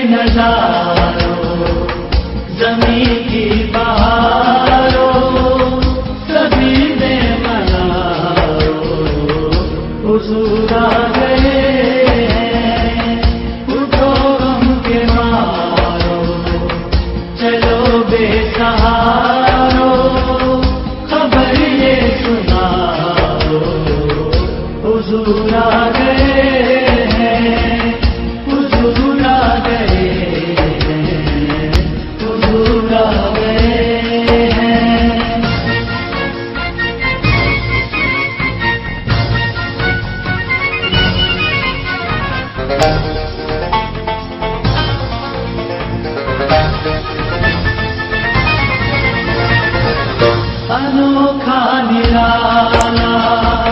नजारों ज़मीं की बहारों सभी में मनाओ हुजूर आ गए हैं। उठो गम के मारो चलो बेसहारो खबर ये सुनाओ हुजूर आ गए हैं। हुजूर आ गए हैं। हुजूर आ गए हैं। अनोखा निराला